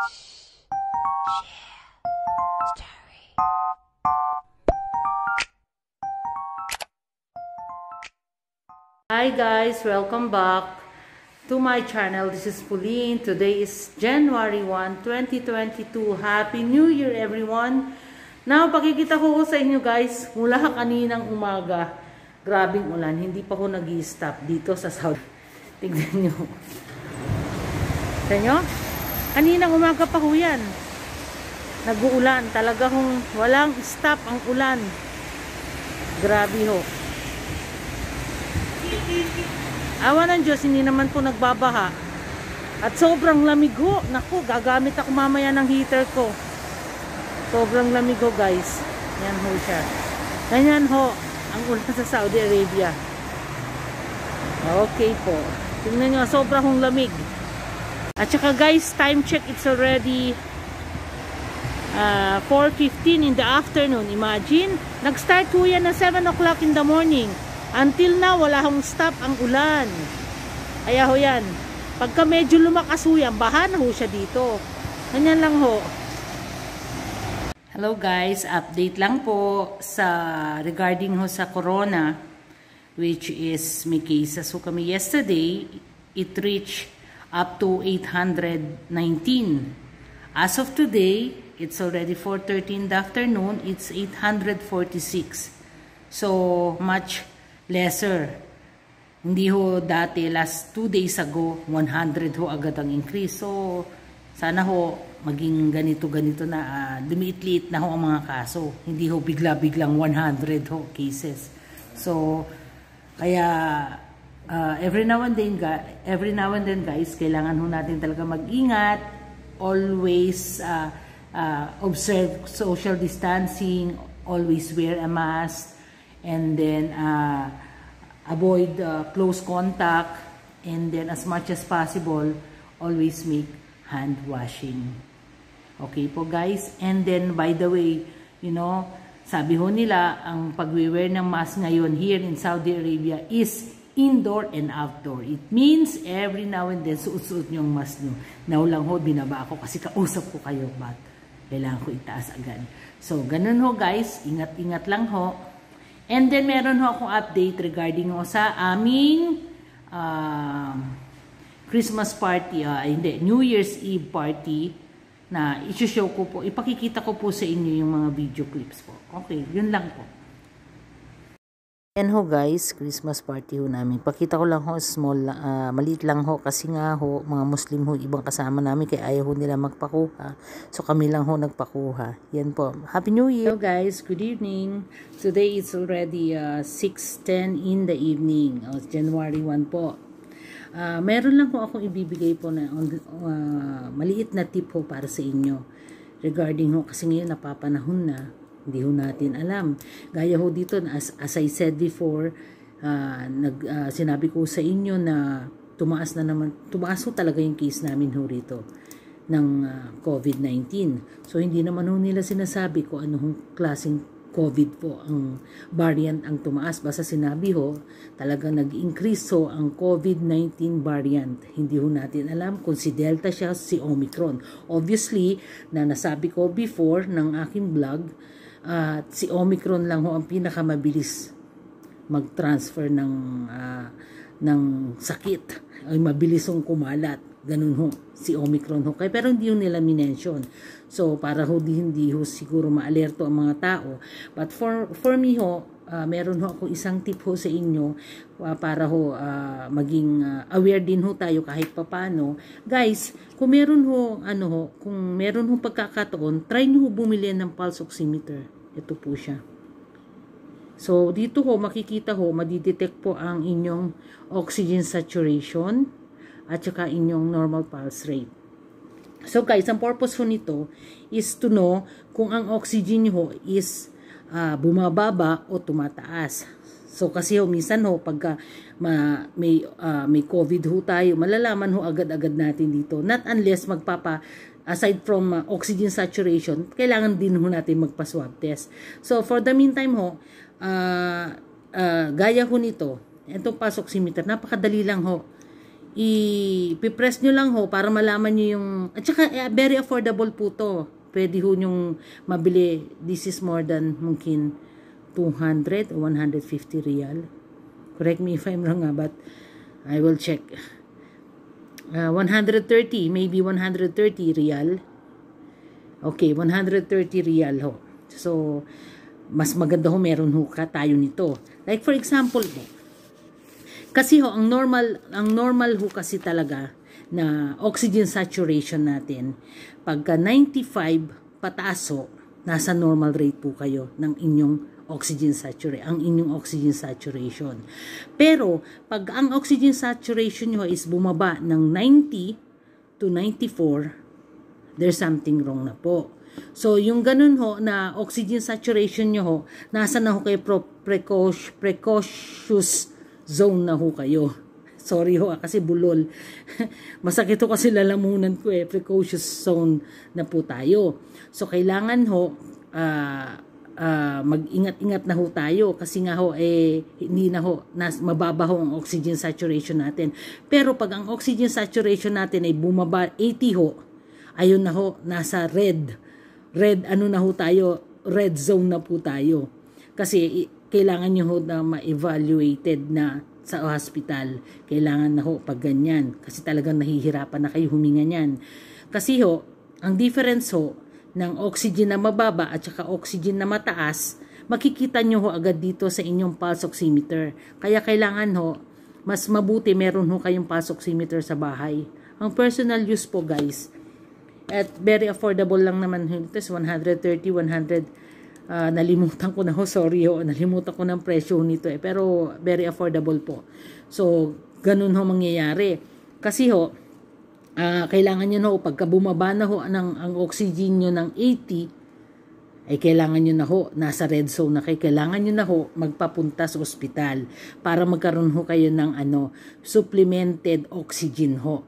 Hi guys, welcome back to my channel. This is Pauline. Today is January 1, 2022. Happy New Year everyone. Now, pakikita ko sa inyo guys, mula kaninang umaga, grabing ulan. Hindi pa ako nag-i-stop dito sa South. Tignan nyo. Tignan nyo? Kaninang umaga pa ho yan. Nag-uulan. Talaga hong walang stop ang ulan. Grabe ho. Awa ng Diyos, hindi naman po nagbabaha. At sobrang lamig ho. Naku, gagamit ako mamaya ng heater ko. Sobrang lamig ho guys. Yan ho siya. Ganyan ho ang ulan sa Saudi Arabia. Okay po. Tingnan nyo, sobrang hong lamig. At saka guys, time check, it's already 4:15 in the afternoon. Imagine, nag-start ho yan na 7 o'clock in the morning. Until now, wala hong stop ang ulan. Kaya ho yan. Pagka medyo lumakas ho yan, bahan ho siya dito. Ganyan lang ho. Hello guys, update lang po sa regarding ho sa corona, which is may cases ho kami yesterday. It reached up to 819. As of today, it's already 4:30 in the afternoon, it's 846. So, much lesser. Hindi ho dati, last 2 days ago, 100 ho agad ang increase. So, sana ho, maging ganito-ganito na, lumiit-liit na ho ang mga kaso. Hindi ho bigla-biglang 100 ho cases. So, kaya, every now and then guys, kailangan ho natin talaga mag-ingat. Always observe social distancing, always wear a mask, and then avoid close contact, and then as much as possible always make hand washing. Okay po guys, and then by the way, you know, sabi ho nila ang pag-wear ng mask ngayon here in Saudi Arabia is indoor and outdoor. It means every now and then suot-suot nyo ang mask nyo. Now lang ho, binaba ako kasi kausap ko kayo, but kailangan ko itaas agad. So ganun ho guys, ingat-ingat lang ho. And then, meron ho akong update regarding ho sa aming Christmas party, New Year's Eve party na i-show ko po, ipakikita ko po sa inyo yung mga video clips po. Okay, yun lang po. Yan ho guys, Christmas party ho namin. Pakita ko lang ho, small, maliit lang ho kasi nga ho, mga Muslim ho, ibang kasama namin kaya ayaw ho nila magpakuha. So kami lang ho nagpakuha. Yan po. Happy New Year! Hello guys, good evening. Today it's already 6:10 in the evening. January 1 po. Meron lang ho akong ibibigay po na maliit na tip ho para sa inyo. Regarding ho, kasi ngayon napapanahon na. Hindi ho natin alam. Gaya ho dito, as I said before, sinabi ko sa inyo na tumaas ho talaga yung case namin ho rito ng COVID-19. So, hindi naman ho nila sinasabi kung anong klaseng COVID po ang variant ang tumaas. Basta sinabi ho, talagang nag-increase ho ang COVID-19 variant. Hindi ho natin alam kung si Delta siya, si Omicron. Obviously, na nasabi ko before ng aking vlog, si Omicron lang ho ang pinakamabilis mag-transfer ng sakit. Ay mabilis hong kumalat. Ganun ho, si Omicron ho. Pero hindi ho nila minention. So, para ho hindi ho siguro ma-alerto ang mga tao. But for me ho, meron ho ako isang tip ho sa inyo para ho maging aware din ho tayo kahit papano. Guys, kung meron ho, kung meron ho pagkakataon, try nyo ho bumili ng pulse oximeter. Ito po siya. So, dito ho, makikita ho, madidetect po ang inyong oxygen saturation at saka inyong normal pulse rate. So, guys, ang purpose ho nito is to know kung ang oxygen ho is bumababa o tumataas. So, kasi ho, minsan ho, pagka may COVID ho tayo, malalaman ho agad-agad natin dito. Not unless aside from oxygen saturation, kailangan din ho natin magpa-swab test. So, for the meantime ho, gaya ho nito, itong pulse oximeter, napakadali lang ho. i-press nyo lang ho para malaman nyo yung, at saka very affordable po to. Pwede ho nyong mabili. This is more than mungkin 200 o 150 real. Correct me if I'm wrong but I will check. 130, maybe 130 real. Okay, 130 real ho. So, mas maganda ho meron ho ka tayo nito. Like for example ho, kasi ho, ang normal ho kasi talaga na oxygen saturation natin, pagka 95 pataas ho, nasa normal rate po kayo ng inyong oxygen saturation. Pero, pag ang oxygen saturation nyo is bumaba ng 90 to 94, there's something wrong na po. So, yung ganun ho, na oxygen saturation nyo ho, nasa na ho kayo precocious zone na ho kayo. Sorry ho, kasi bulol. Masakit ho kasi lalamunan ko precocious zone na po tayo. So, kailangan ho, mag-ingat-ingat na ho tayo kasi nga ho, hindi na ho, mababa ho ang oxygen saturation natin. Pero pag ang oxygen saturation natin ay bumaba 80 ho, ayun na ho, nasa red ano na ho tayo, red zone na po tayo. Kasi kailangan nyo ho na ma-evaluated na sa hospital. Kailangan na ho pag ganyan. Kasi talagang nahihirapan na kayo huminga niyan. Kasi ho, ang difference ho ng oxygen na mababa at saka oxygen na mataas, makikita nyo ho agad dito sa inyong pulse oximeter. Kaya kailangan ho, mas mabuti meron ho kayong pulse oximeter sa bahay. Ang personal use po guys, at very affordable lang naman ito, 130, 100, nalimutan ko na ho, sorry ho, nalimutan ko ng presyo nito pero very affordable po. So, ganun ho mangyayari. Kasi ho, kailangan nyo na ho, pagka bumaba na ho ang oxygen nyo ng 80, ay kailangan nyo na ho, nasa red zone na kayo, kailangan nyo na ho, magpapunta sa ospital para magkaroon ho kayo ng supplemented oxygen ho.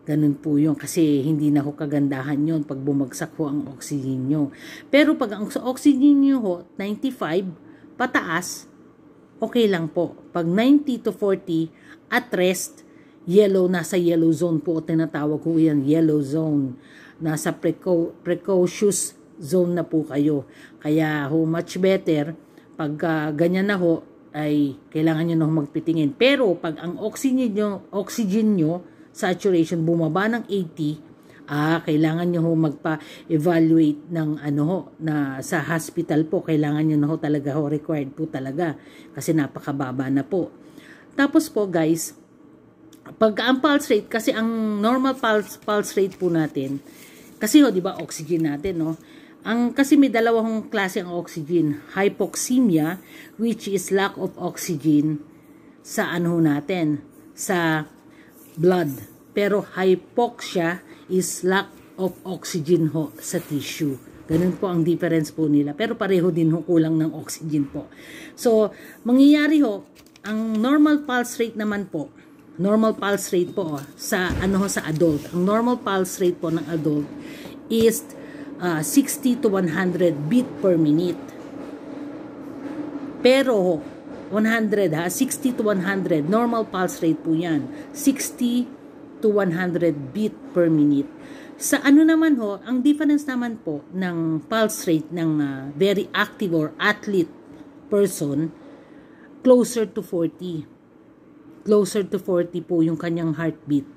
Ganun po yun, kasi hindi na ho kagandahan yun pag bumagsak ho ang oxygen nyo. Pero pag ang oxygen nyo ho, 95, pataas, okay lang po. Pag 90 to 40, at rest, nasa yellow zone po, tinatawag ko yan, yellow zone. Nasa precocious zone na po kayo. Kaya ho, much better, pag ganyan na ho, ay kailangan nyo na ho magpitingin. Pero pag ang oxygen nyo saturation bumaba ng 80, kailangan nyo ho magpa-evaluate ng na sa hospital po. Kailangan nyo na ho talaga ho, required po talaga. Kasi napakababa na po. Tapos po guys, pag ang pulse rate, kasi ang normal pulse rate po natin, kasi ho, di ba, oxygen natin, no? Kasi may dalawang klase ang oxygen. Hypoxemia, which is lack of oxygen sa natin, sa blood. Pero hypoxia is lack of oxygen ho sa tissue. Ganun po ang difference po nila. Pero pareho din ho, kulang ng oxygen po. So, mangyayari ho, ang normal pulse rate naman po, sa sa adult. Ang normal pulse rate po ng adult is 60 to 100 beat per minute. Pero 100 60 to 100, normal pulse rate po yan. 60 to 100 beat per minute. Sa naman ho, ang difference naman po ng pulse rate ng very active or athlete person, closer to 40. Closer to 40 po yung kanyang heartbeat,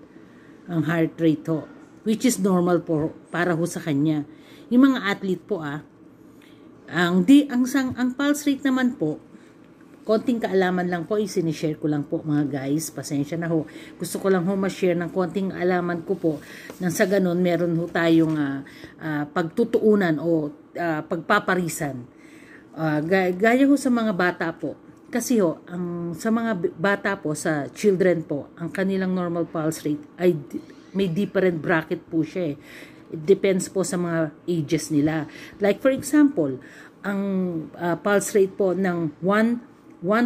ang heart rate ho, which is normal po para ho sa kanya. Yung mga athlete po ang pulse rate naman po, konting kaalaman lang po, isinishare ko lang po mga guys, pasensya na ho. Gusto ko lang ho ma-share ng konting alaman ko po, nang sa ganun meron ho tayong pagtutuunan o pagpaparisan. Gaya ho sa mga bata po. Kasi ho, sa mga bata po, sa children po, ang kanilang normal pulse rate ay may different bracket po siya. It depends po sa mga ages nila. Like for example, ang pulse rate po ng 1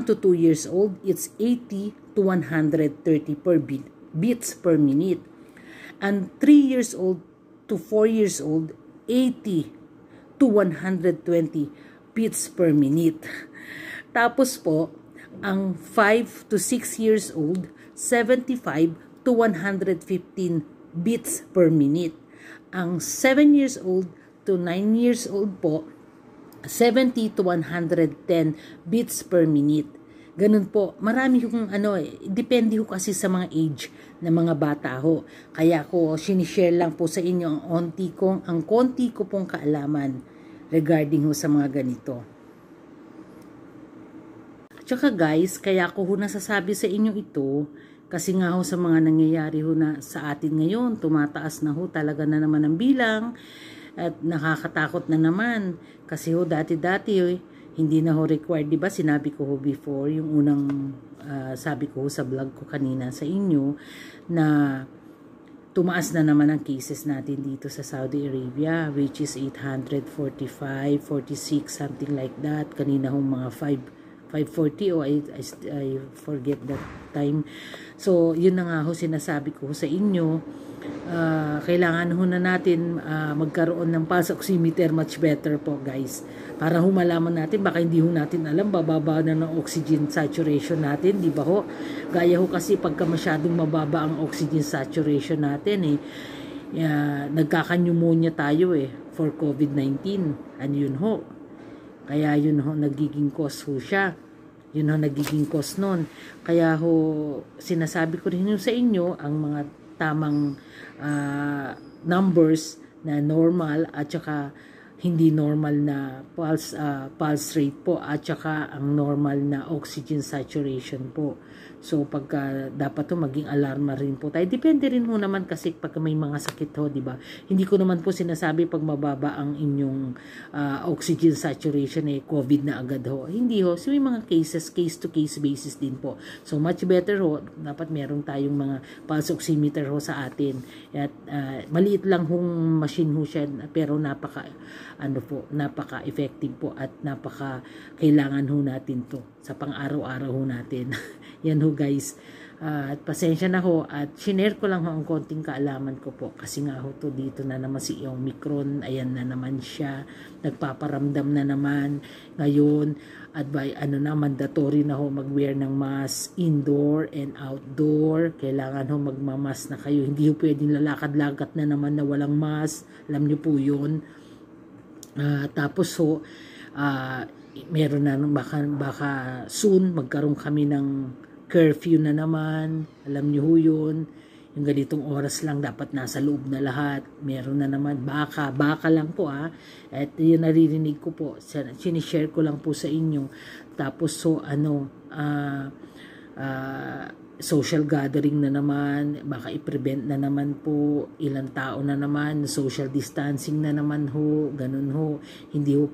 to 2 years old, it's 80 to 130 beats per minute. And 3 years old to 4 years old, 80 to 120 beats per minute. Tapos po, ang 5 to 6 years old, 75 to 115 beats per minute. Ang 7 years old to 9 years old po, 70 to 110 beats per minute. Ganun po. Marami yung depende ho kasi sa mga age ng mga bata ho. Kaya ko sinishare lang po sa inyo ang konti ko pong kaalaman regarding ho sa mga ganito. Tsaka guys, kaya ko ho nasasabi sa inyo ito kasi nga ho sa mga nangyayari ho na sa atin ngayon, tumataas na ho talaga na naman ang bilang at nakakatakot na naman. Kasi ho dati-dati hindi na ho required, di ba? Sinabi ko ho before, yung unang sabi ko ho sa vlog ko kanina sa inyo na tumaas na naman ang cases natin dito sa Saudi Arabia, which is 845, 46, something like that. Kanina ho mga 540 o I forget that time. So, yun na nga ho sinasabi ko sa inyo. Kailangan ho na natin magkaroon ng pulse oximeter, much better po guys. Para ho malaman natin, baka hindi ho natin alam, bababa na ng oxygen saturation natin, di ba ho? Gaya ho kasi pagka masyadong mababa ang oxygen saturation natin nagkaka-pneumonia tayo for COVID-19. Ano yun ho? Kaya yun ho, nagiging cause ho siya. Yun ho, nagiging cause nun. Kaya ho, sinasabi ko rin sa inyo, ang mga tamang numbers na normal at saka hindi normal na pulse rate po at saka ang normal na oxygen saturation po. So pagka dapat to maging alarma rin po tayo. Depende rin ho naman kasi pag may mga sakit ho, di ba? Hindi ko naman po sinasabi pag mababa ang inyong oxygen saturation COVID na agad ho. Hindi ho. So may mga cases, case to case basis din po. So much better ho, dapat meron tayong mga pulse oximeter ho sa atin. At maliit lang hong machine ho siya pero napaka-effective po at napaka-kailangan ho natin to sa pang-araw-araw ho natin. Yan ho guys. At pasensya na ho at shinare ko lang ho ang konting kaalaman ko po kasi nga ho to dito na naman si Omicron. Ayan na naman siya. Nagpaparamdam na naman. Ngayon, mandatory na ho mag-wear ng mask indoor and outdoor. Kailangan ho magmamask na kayo. Hindi ho pwedeng lalakad-lagat na naman na walang mask. Alam niyo po yun. Tapos ho, meron na baka soon magkaroon kami ng curfew na naman. Alam niyo ho yun. Yung ganitong oras lang dapat nasa loob na lahat. Meron na naman baka lang po At yun naririnig ko po. Sinishare ko lang po sa inyo. Tapos so social gathering na naman, baka i-prevent na naman po, ilang tao na naman, social distancing na naman ho, ganun ho, hindi ho,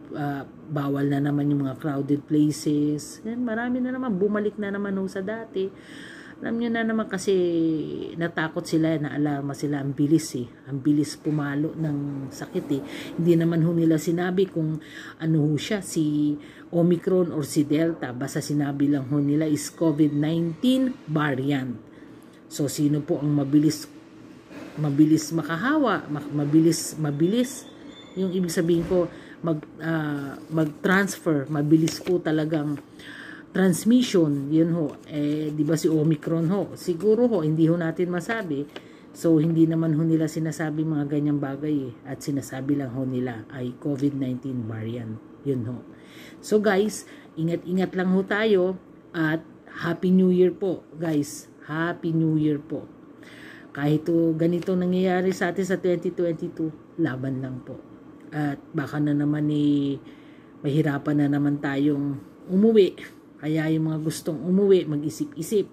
bawal na naman yung mga crowded places, marami na naman, bumalik na naman ho sa dati. Alam nyo na naman kasi natakot sila, naalarma sila, ang bilis pumalo ng sakit Hindi naman ho nila sinabi kung ano ho siya, si Omicron or si Delta, basta sinabi lang ho nila is COVID-19 variant. So sino po ang mabilis makahawa, mabilis, yung ibig sabihin ko mag-transfer, mabilis po talagang transmission, yun ho. Di ba si Omicron ho? Siguro ho, hindi ho natin masabi. So, hindi naman ho nila sinasabi mga ganyang bagay At sinasabi lang ho nila ay COVID-19 variant. Yun ho. So, guys, ingat-ingat lang ho tayo. At Happy New Year po, guys. Happy New Year po. Kahit ganito nangyayari sa atin sa 2022, laban lang po. At baka na naman mahirapan na naman tayong umuwi. Kaya yung mga gustong umuwi, mag-isip-isip.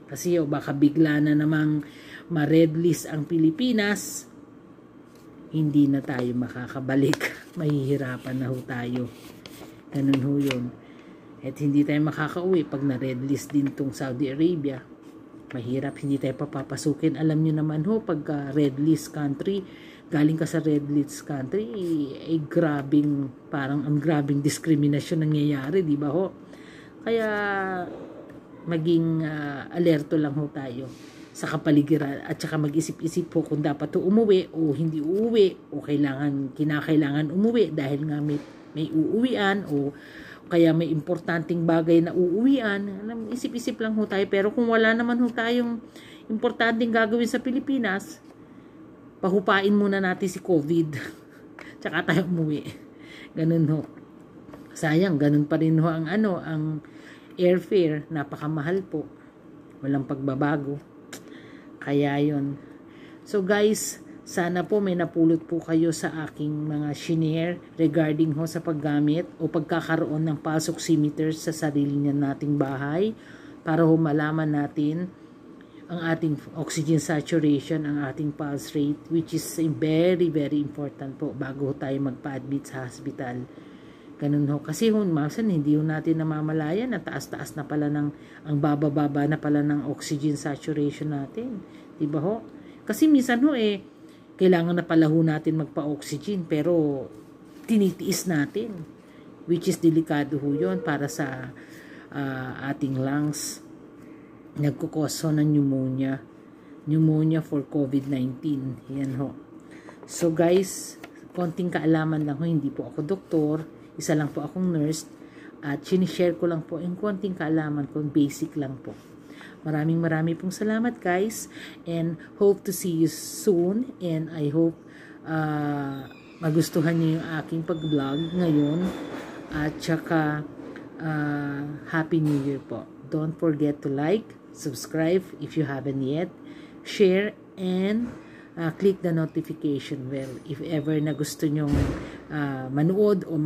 Kasi baka bigla na namang ma-red list ang Pilipinas, hindi na tayo makakabalik. Mahihirapan na ho tayo. Ganun ho yun. At hindi tayo makakauwi pag na-red list din tong Saudi Arabia. Mahirap, hindi tayo papapasukin. Alam nyo naman ho, pagka red list country, galing ka sa red list country, parang ang grabing diskriminasyon nangyayari, di ba ho? Kaya maging alerto lang ho tayo sa kapaligiran at saka mag-isip-isip po kung dapat to umuwi o hindi uuwi o kinakailangan umuwi dahil nga may uuwian o kaya may importanteng bagay na uuwian. Isip-isip lang ho tayo pero kung wala naman ho tayong importanteng gagawin sa Pilipinas, pahupain muna natin si COVID. Tsaka tayo umuwi. Ganun ho. Sayang, ganun pa rin ho ang airfare. Napakamahal po. Walang pagbabago. Kaya yon. So guys, sana po may napulot po kayo sa aking mga shinare regarding ho sa paggamit o pagkakaroon ng pulse oximeter sa sarili nating bahay para ho malaman natin ang ating oxygen saturation, ang ating pulse rate, which is very, very important po bago tayo magpa-admit sa hospital. Ganun ho. Kasi ho, masan hindi ho natin namamalayan na taas-taas na pala ang baba-baba na pala ng oxygen saturation natin. Diba ho? Kasi minsan ho kailangan na pala ho natin magpa-oxygen pero tinitiis natin, which is delikado ho yun para sa ating lungs. Nagkukoso ng pneumonia for COVID-19. Yan ho. So guys, konting kaalaman lang ho, hindi po ako doktor, isa lang po akong nurse, at sinishare ko lang po yung konting kaalaman ko, basic lang po. Maraming pong salamat guys, and hope to see you soon, and I hope magustuhan niyo yung aking pag-vlog ngayon, at saka Happy New Year po. Don't forget to like, subscribe if you haven't yet, share, and click the notification bell if ever na gusto nyong manood o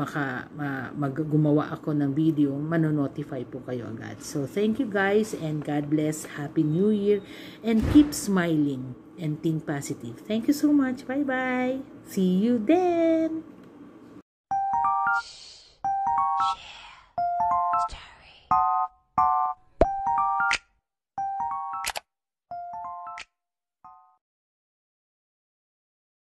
gumawa ako ng video, manonotify po kayo agad. So thank you guys, and God bless. Happy New Year, and keep smiling and think positive. Thank you so much. Bye bye. See you then.